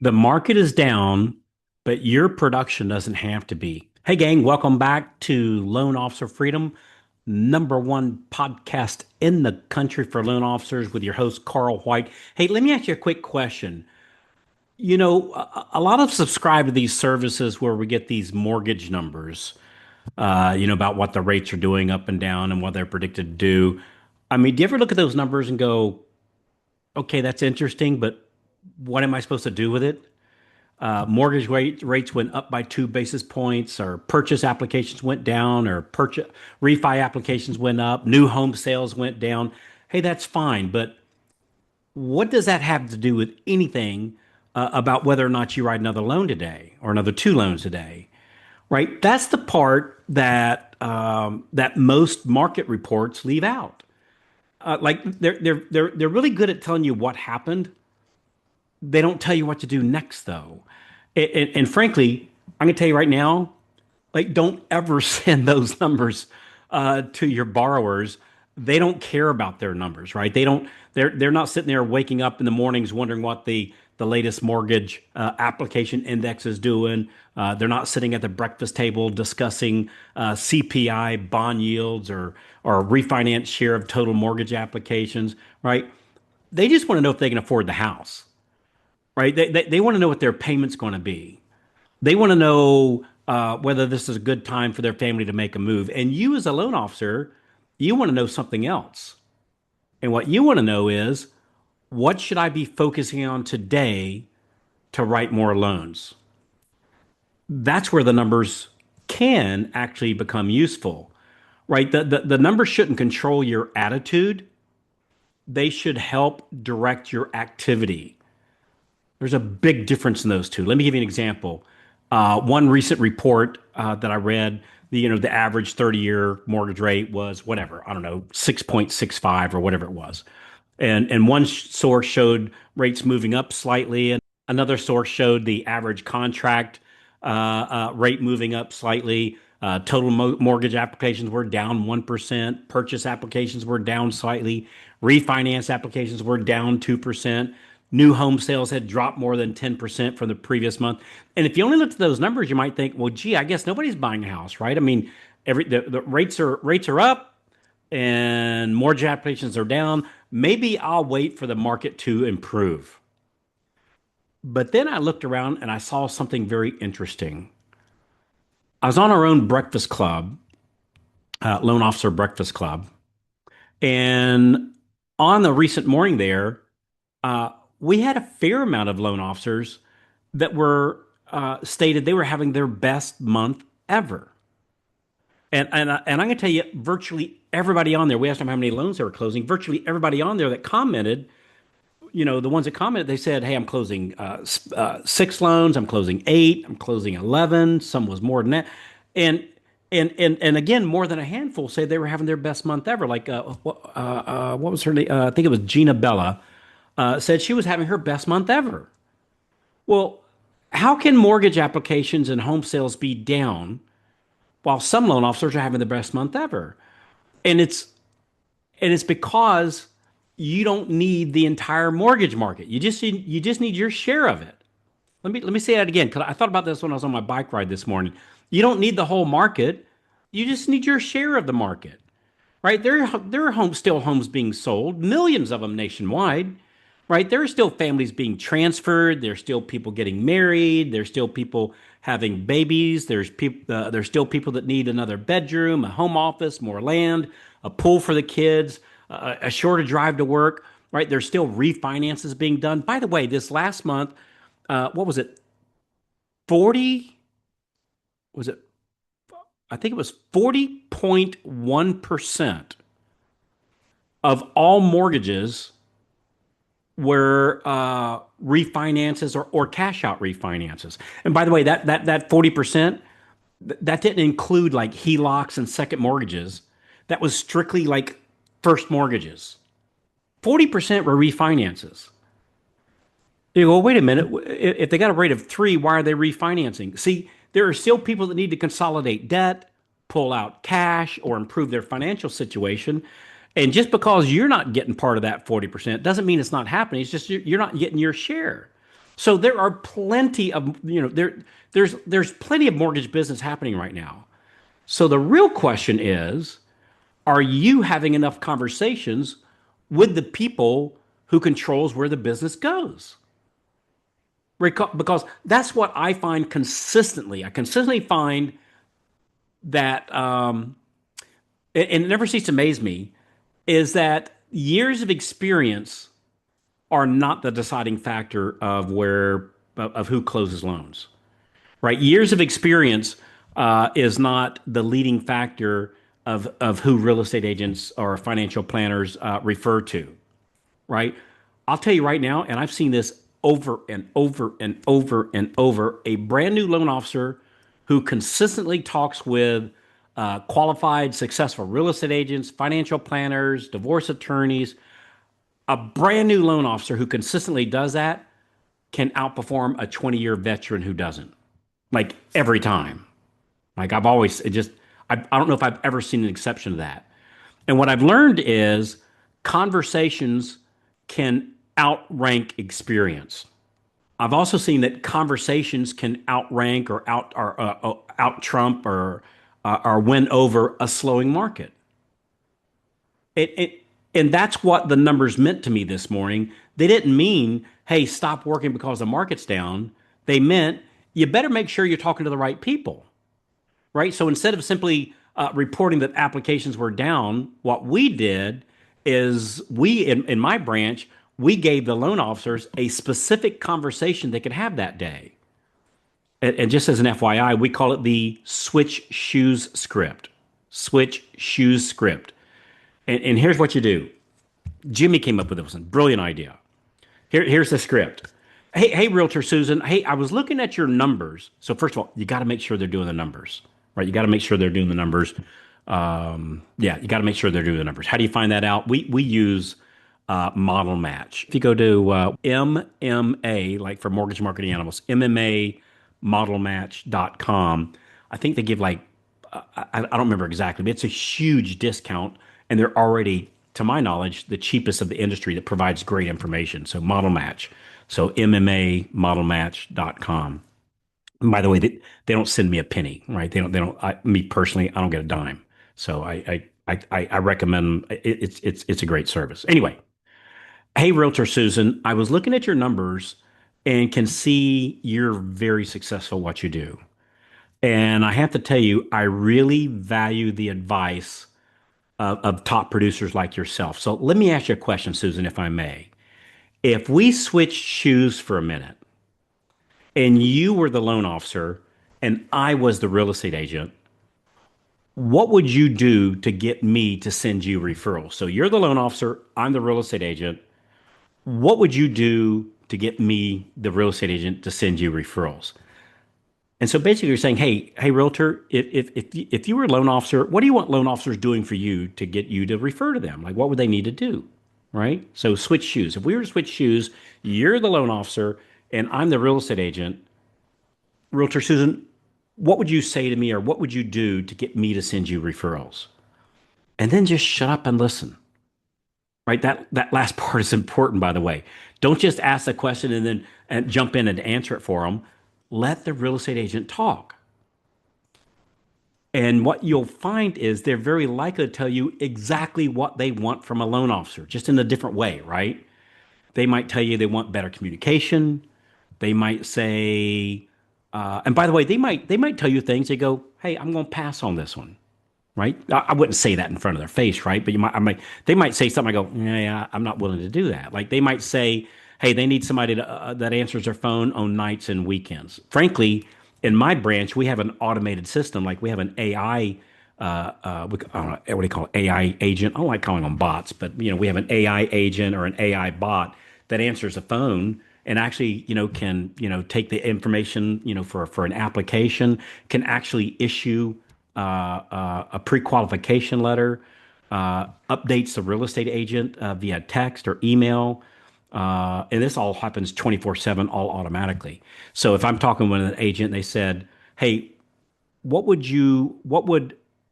The market is down, but your production doesn't have to be. Hey, gang, welcome back to Loan Officer Freedom, number one podcast in the country for loan officers with your host, Carl White. Hey, let me ask you a quick question. A lot of subscribe to these services where we get these mortgage numbers, about what the rates are doing up and down and what they're predicted to do. I mean, do you ever look at those numbers and go, okay, that's interesting, but what am I supposed to do with it? Rates went up by 2 basis points, or purchase applications went down, or purchase refi applications went up, new home sales went down. Hey, that's fine, but what does that have to do with anything about whether or not you write another loan today or another two loans today? Right? That's the part that most market reports leave out. Like they're really good at telling you what happened. They don't tell you what to do next, though. And frankly, I'm going to tell you right now, like, don't ever send those numbers to your borrowers. They don't care about their numbers, right? They don't. They're not sitting there waking up in the mornings wondering what the latest mortgage application index is doing. They're not sitting at the breakfast table discussing CPI bond yields or refinance share of total mortgage applications, right? They just want to know if they can afford the house, right? They want to know what their payment's going to be. They want to know whether this is a good time for their family to make a move. And you, as a loan officer, you want to know something else. And what you want to know is, what should I be focusing on today to write more loans? That's where the numbers can actually become useful, right? The numbers shouldn't control your attitude. They should help direct your activity. There's a big difference in those two. Let me give you an example. One recent report that I read, the average 30-year mortgage rate was whatever, I don't know, 6.65 or whatever it was. And one source showed rates moving up slightly, and another source showed the average contract rate moving up slightly. Total mortgage applications were down 1%. Purchase applications were down slightly. Refinance applications were down 2%. New home sales had dropped more than 10% from the previous month. And if you only looked at those numbers, you might think, well, gee, I guess nobody's buying a house, right? I mean, the rates are up and mortgage applications are down. Maybe I'll wait for the market to improve. But then I looked around and I saw something very interesting. I was on our own breakfast club, loan officer breakfast club, and on the recent morning there, uh, we had a fair amount of loan officers that were stated they were having their best month ever. And I'm going to tell you, virtually everybody on there, we asked them how many loans they were closing. Virtually everybody on there that commented, the ones that commented, they said, "Hey, I'm closing six loans. I'm closing eight. I'm closing 11. Some was more than that." And and again, more than a handful said they were having their best month ever. Like what was her name? I think it was Gina Bella. Said she was having her best month ever. Well, how can mortgage applications and home sales be down while some loan officers are having the best month ever? And it's because you don't need the entire mortgage market. You just need your share of it. Let me say that again, because I thought about this when I was on my bike ride this morning. You don't need the whole market. You just need your share of the market, right? There are homes being sold, millions of them nationwide, right? There are still families being transferred. There's still people getting married. There's still people having babies. There's still people that need another bedroom, a home office, more land, a pool for the kids, a shorter drive to work, right? There's still refinances being done. By the way, this last month, what was it? 40, was it? I think it was 40.1% of all mortgages were refinances or cash out refinances. And by the way, that 40%, that didn't include like HELOCs and second mortgages. That was strictly like first mortgages. 40% were refinances. You go, well, wait a minute. If they got a rate of three, why are they refinancing? See, there are still people that need to consolidate debt, pull out cash, or improve their financial situation. And just because you're not getting part of that 40% doesn't mean it's not happening. It's just you're not getting your share. So there are plenty of, there's plenty of mortgage business happening right now. So the real question is, are you having enough conversations with the people who controls where the business goes? Because that's what I find consistently. I consistently find that, and it never ceases to amaze me, is that years of experience are not the deciding factor of who closes loans, right? Years of experience is not the leading factor of who real estate agents or financial planners refer to, right? I'll tell you right now, and I've seen this over and over and over and over. A brand new loan officer who consistently talks with qualified, successful real estate agents, financial planners, divorce attorneys, a brand new loan officer who consistently does that can outperform a 20-year veteran who doesn't. Like every time. Like I've always it just I don't know if I've ever seen an exception to that. And what I've learned is conversations can outrank experience. I've also seen that conversations can outrank or out trump or win over a slowing market. It and that's what the numbers meant to me this morning. They didn't mean, hey, stop working because the market's down. They meant you better make sure you're talking to the right people, right? So instead of simply reporting that applications were down, what we did is in my branch, we gave the loan officers a specific conversation they could have that day. And just as an FYI, we call it the switch shoes script. Switch shoes script. And here's what you do. Jimmy came up with this one. Brilliant idea. Here's the script. Hey, Realtor Susan. Hey, I was looking at your numbers. So first of all, you got to make sure they're doing the numbers, right? You got to make sure they're doing the numbers. Yeah, you got to make sure they're doing the numbers. How do you find that out? We use Model Match. If you go to MMA, like for mortgage marketing animals, MMAmodelmatch.com, I think they give like I don't remember exactly, but it's a huge discount, and they're already, to my knowledge, the cheapest of the industry that provides great information. So Model Match. So MMAmodelmatch.com. And by the way, they don't send me a penny, right? Me personally, I don't get a dime. So I recommend it's a great service. Anyway, hey, Realtor Susan, I was looking at your numbers and can see you're very successful at what you do. And I have to tell you, I really value the advice of top producers like yourself. So let me ask you a question, Susan, if I may. If we switched shoes for a minute and you were the loan officer and I was the real estate agent, what would you do to get me to send you referrals? So you're the loan officer, I'm the real estate agent. What would you do to get me, the real estate agent, to send you referrals? And so basically, you're saying, hey, realtor, if you were a loan officer, what do you want loan officers doing for you to get you to refer to them? Like, what would they need to do? Right? So switch shoes. If we were to switch shoes, you're the loan officer and I'm the real estate agent. Realtor Susan, what would you say to me or what would you do to get me to send you referrals? And then just shut up and listen. Right? That last part is important, by the way. Don't just ask the question and then jump in and answer it for them. Let the real estate agent talk. And what you'll find is they're very likely to tell you exactly what they want from a loan officer, just in a different way, right? They might tell you they want better communication. They might say, and by the way, they might tell you things. They go, "Hey, I'm going to pass on this one." Right? I wouldn't say that in front of their face, right? But they might say something. I go, yeah, I'm not willing to do that. Like they might say, hey, they need somebody that answers their phone on nights and weekends. Frankly, in my branch, we have an automated system. Like we have an AI, what do you call it? AI agent. I don't like calling them bots, but we have an AI agent or an AI bot that answers the phone and actually, can, take the information, for an application, can actually issue a pre-qualification letter, updates the real estate agent via text or email. And this all happens 24/7, all automatically. So if I'm talking with an agent, they said, hey,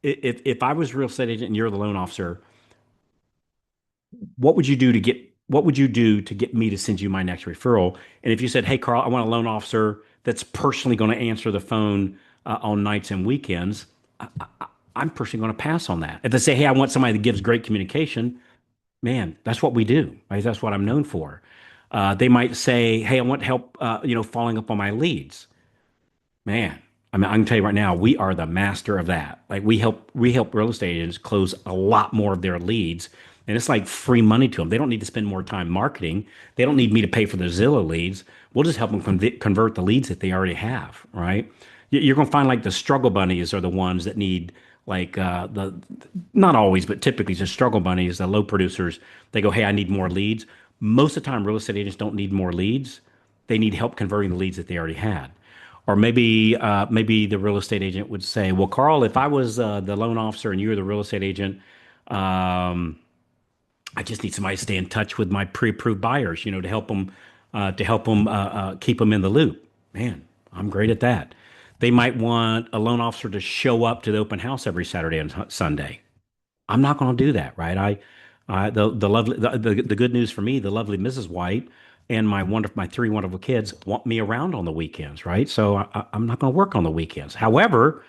if I was a real estate agent and you're the loan officer, what would you do to get what would you do to get me to send you my next referral? And if you said, hey, Carl, I want a loan officer that's personally going to answer the phone on nights and weekends, I'm personally going to pass on that. If they say, hey, I want somebody that gives great communication, man, that's what we do. Right? That's what I'm known for. They might say, hey, I want help, following up on my leads. Man, I mean, I can tell you right now, we are the master of that. Like we help real estate agents close a lot more of their leads, and it's like free money to them. They don't need to spend more time marketing. They don't need me to pay for the Zillow leads. We'll just help them convert the leads that they already have, right? You're going to find like the struggle bunnies are the ones that need like the not always, but typically the struggle bunnies, the low producers. They go, hey, I need more leads. Most of the time, real estate agents don't need more leads. They need help converting the leads that they already had. Or maybe the real estate agent would say, "Well, Carl, if I was the loan officer and you were the real estate agent, um, I just need somebody to stay in touch with my pre-approved buyers, to help them keep them in the loop." Man, I'm great at that. They might want a loan officer to show up to the open house every Saturday and Sunday. I'm not going to do that, right? The lovely, the good news for me, the lovely Mrs. White and my three wonderful kids want me around on the weekends, right? So I'm not going to work on the weekends. However,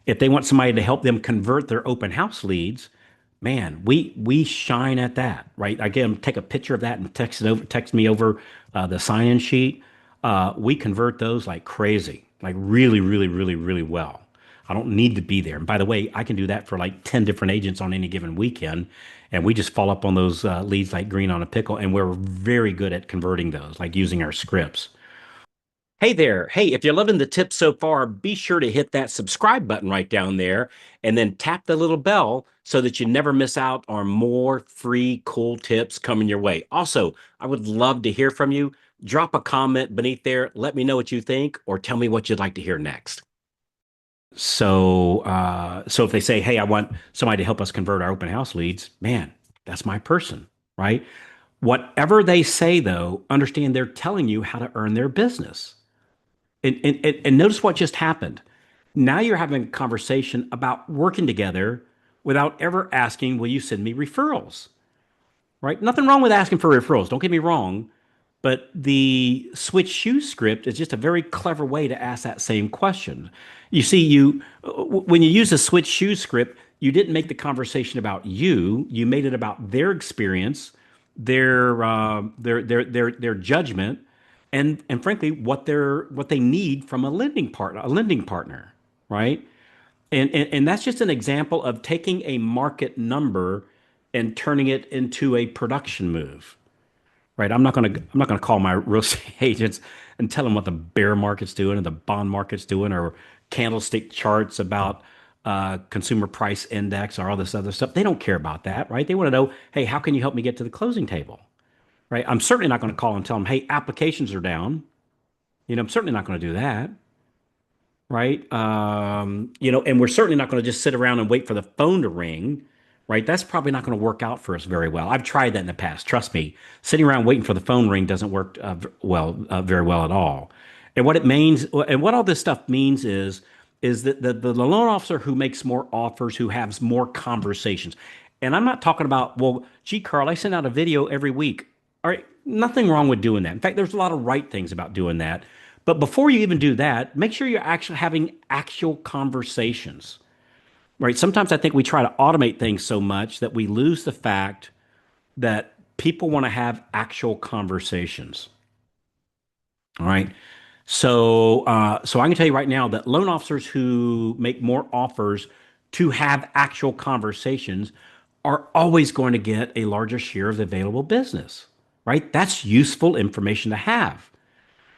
if they want somebody to help them convert their open house leads, man, we shine at that, right? I get them take a picture of that and text me over the sign-in sheet. We convert those like crazy, like really, really, really, really well. I don't need to be there. And by the way, I can do that for like 10 different agents on any given weekend. And we just follow up on those leads like green on a pickle. And we're very good at converting those, like using our scripts. Hey there. Hey, if you're loving the tips so far, be sure to hit that subscribe button right down there and then tap the little bell so that you never miss out on more free cool tips coming your way. Also, I would love to hear from you. Drop a comment beneath there. Let me know what you think or tell me what you'd like to hear next. So if they say, "Hey, I want somebody to help us convert our open house leads," man, that's my person, right? Whatever they say, though, understand they're telling you how to earn their business. And notice what just happened. Now you're having a conversation about working together without ever asking, "Will you send me referrals?" Right? Nothing wrong with asking for referrals. Don't get me wrong. But the switch shoes script is just a very clever way to ask that same question. You see, when you use a switch shoes script, you didn't make the conversation about you. You made it about their experience, their judgment, and frankly, what they need from a lending partner, right? And that's just an example of taking a market number and turning it into a production move. Right. I'm not gonna call my real estate agents and tell them what the bear market's doing and the bond market's doing or candlestick charts about consumer price index or all this other stuff. They don't care about that, right? They want to know, hey, how can you help me get to the closing table? Right. I'm certainly not going to call and tell them, hey, applications are down. I'm certainly not going to do that. Right. And we're certainly not going to just sit around and wait for the phone to ring, right? That's probably not going to work out for us very well. I've tried that in the past. Trust me, sitting around waiting for the phone ring doesn't work very well at all. And what it means, and what all this stuff means is that the loan officer who makes more offers, who has more conversations. And I'm not talking about, well, gee, Carl, I send out a video every week. All right, nothing wrong with doing that. In fact, there's a lot of right things about doing that. But before you even do that, make sure you're actually having actual conversations, right? Sometimes I think we try to automate things so much that we lose the fact that people want to have actual conversations. All right. So I can tell you right now that loan officers who make more offers to have actual conversations are always going to get a larger share of the available business, right? That's useful information to have,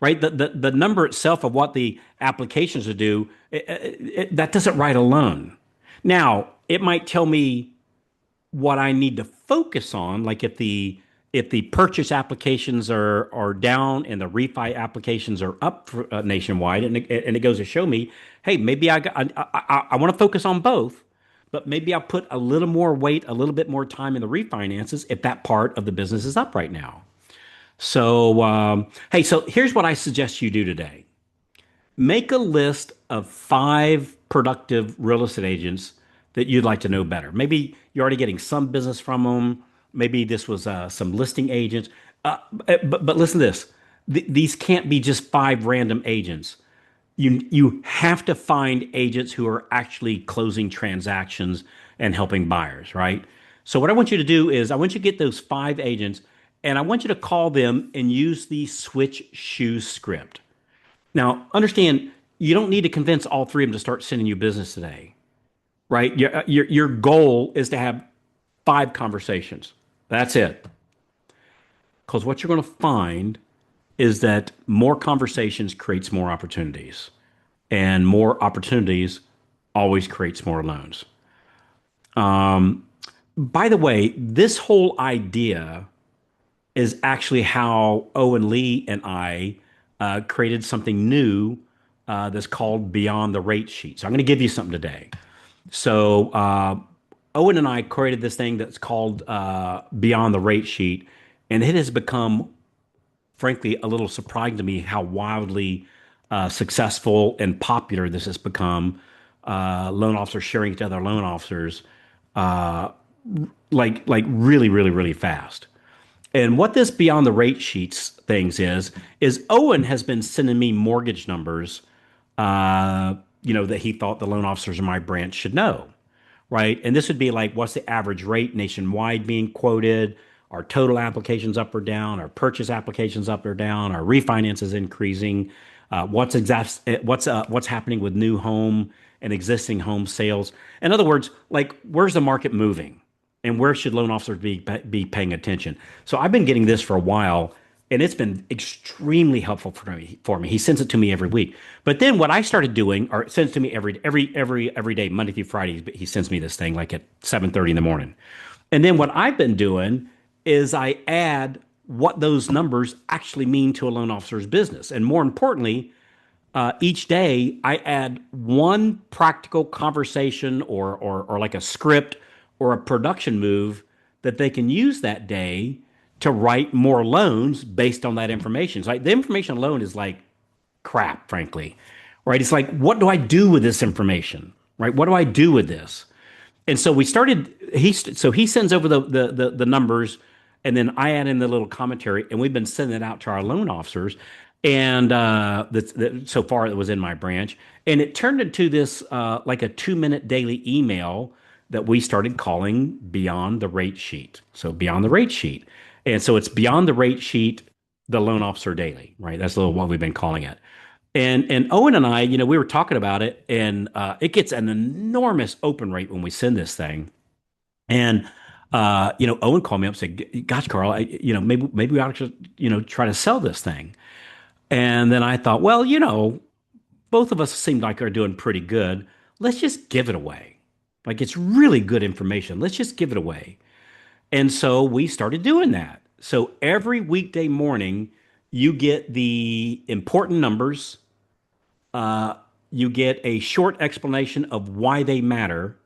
right? The number itself of what the applications to do, that doesn't write alone. Now, it might tell me what I need to focus on, like if the purchase applications are down and the refi applications are up nationwide, and it goes to show me, hey, maybe I want to focus on both, but maybe I'll put a little more weight, a little bit more time in the refinances if that part of the business is up right now. Hey, so here's what I suggest you do today. Make a list of 5 productive real estate agents that you'd like to know better. Maybe you're already getting some business from them, Maybe this was some listing agents. But listen to this. These can't be just five random agents. You have to find agents who are actually closing transactions and helping buyers, right? So what I want you to do is I want you to get those five agents and I want you to call them and use the switch shoes script. Now, understand you don't need to convince all three of them to start sending you business today, right? Your goal is to have five conversations. That's it. Because what you're going to find is that more conversations creates more opportunities, and more opportunities always creates more loans. By the way, this whole idea is actually how Owen Lee and I created something new that's called Beyond the Rate Sheet. So I'm going to give you something today. So Owen and I created this thing that's called Beyond the Rate Sheet, and it has become, frankly, a little surprising to me how wildly successful and popular this has become. Loan officers sharing it to other loan officers, like really, really, really fast. And what this beyond the rate sheets things is Owen has been sending me mortgage numbers, uh, that he thought the loan officers in my branch should know, right? And this would be like, what's the average rate nationwide being quoted? Are total applications up or down? Are purchase applications up or down? Are refinances increasing? What's happening with new home and existing home sales? In other words, like where's the market moving, and where should loan officers be paying attention? So I've been getting this for a while, and it's been extremely helpful for me. He sends it to me every week. But then what I started doing, or sends to me every day, Monday through Friday, he sends me this thing like at 7:30 in the morning. And then what I've been doing is I add what those numbers actually mean to a loan officer's business. And more importantly, each day I add one practical conversation or like a script or a production move that they can use that day to write more loans based on that information. So like, the information alone is like crap, frankly, right? It's like, what do I do with this information, right? What do I do with this? And so we started. He sends over the numbers, and then I add in the little commentary, and we've been sending it out to our loan officers. And so far it was in my branch, and it turned into this like a 2 minute daily email that we started calling Beyond the Rate Sheet. So Beyond the Rate Sheet, and so it's Beyond the Rate Sheet, the loan officer daily, right? That's a little what we've been calling it. And Owen and I, we were talking about it, and it gets an enormous open rate when we send this thing. And Owen called me up and said, "Gosh, Carl, maybe we ought to try to sell this thing." And then I thought, well, both of us seem like are doing pretty good. Let's just give it away. Like it's really good information. Let's just give it away. And so we started doing that. So every weekday morning, you get the important numbers, you get a short explanation of why they matter,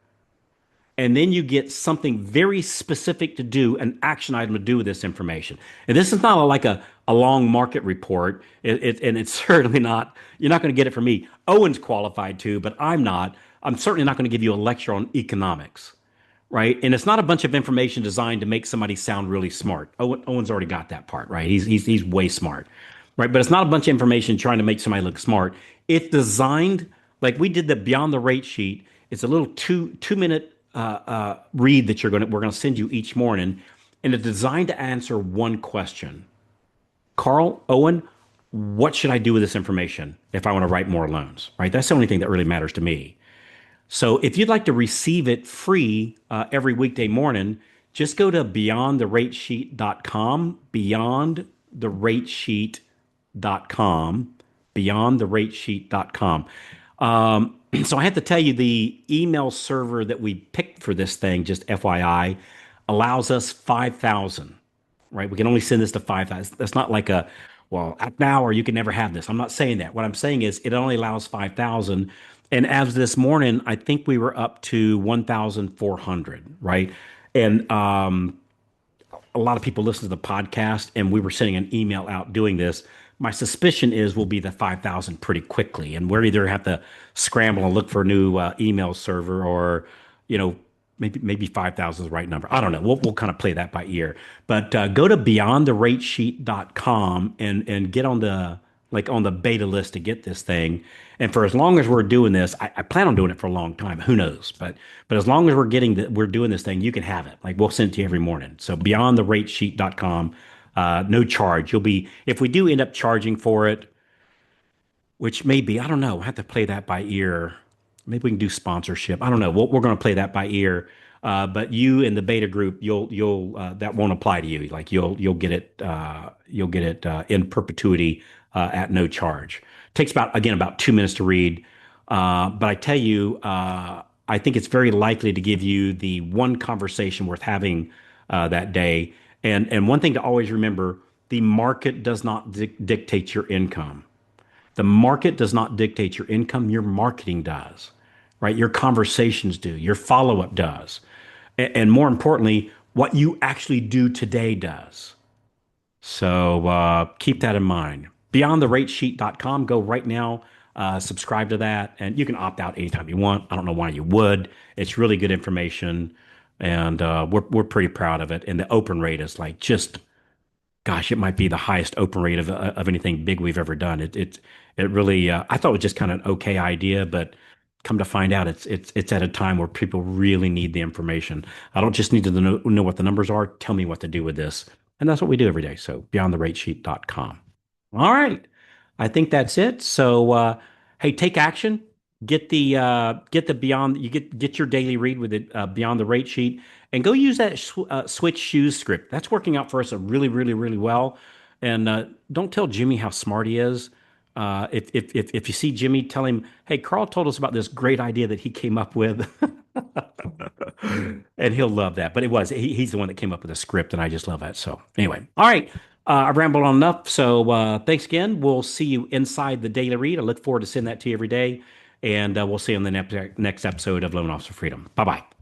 and then you get something very specific to do, an action item to do with this information. And this is not like a long market report, and it's certainly not, you're not going to get it from me. Owen's qualified to, but I'm not. I'm certainly not going to give you a lecture on economics, right? And it's not a bunch of information designed to make somebody sound really smart. Owen's already got that part, right? He's way smart, right? But it's not a bunch of information trying to make somebody look smart. It's designed like we did the Beyond the Rate Sheet. It's a little 2 minute read that we're gonna send you each morning, and it's designed to answer one question. Carl, Owen, what should I do with this information if I want to write more loans? Right? That's the only thing that really matters to me. So if you'd like to receive it free every weekday morning, just go to beyondtheratesheet.com, beyondtheratesheet.com, beyondtheratesheet.com. So I have to tell you, the email server that we picked for this thing, just FYI, allows us 5,000, right? We can only send this to 5,000. That's not like well, act now or you can never have this. I'm not saying that. What I'm saying is it only allows 5,000. And as this morning, I think we were up to 1,400, right? And a lot of people listen to the podcast, and we were sending an email out doing this. My suspicion is we'll be the 5,000 pretty quickly, and we'll either have to scramble and look for a new email server, or, you know, maybe 5,000 is the right number. I don't know. We'll kind of play that by ear. But go to beyondtheratesheet.com and get on the on the beta list to get this thing. And for as long as we're doing this, I plan on doing it for a long time. Who knows? But as long as we're doing this thing, you can have it. Like we'll send it to you every morning. So beyondtheratesheet.com, no charge. You'll be if we do end up charging for it, which may be, I don't know. I have to play that by ear. Maybe we can do sponsorship. I don't know. We're going to play that by ear. But you in the beta group, you'll that won't apply to you. Like you'll get it in perpetuity at no charge. Takes about 2 minutes to read. But I tell you, I think it's very likely to give you the one conversation worth having that day. And one thing to always remember: the market does not dictate your income. The market does not dictate your income, your marketing does, right? Your conversations do, your follow up does. And more importantly, what you actually do today does. So keep that in mind. BeyondTheRateSheet.com, go right now, subscribe to that, and you can opt out anytime you want. I don't know why you would. It's really good information, and we're pretty proud of it. And the open rate is like just gosh, it might be the highest open rate of anything big we've ever done. It really I thought it was just kind of an okay idea, but come to find out, it's at a time where people really need the information. I don't just need to know what the numbers are. Tell me what to do with this, and that's what we do every day. So beyondtheratesheet.com. All right, I think that's it. So hey, take action. Get the beyond you get your daily read with it beyond the rate sheet and go use that switch shoes script. That's working out for us really well. And don't tell Jimmy how smart he is. If you see Jimmy, tell him, hey, Carl told us about this great idea that he came up with, and he'll love that. But he's the one that came up with the script, and I just love that. So anyway, all right. I've rambled on enough. So thanks again. We'll see you inside the daily read. I look forward to sending that to you every day. And we'll see you on the next episode of Loan Officer Freedom. Bye bye.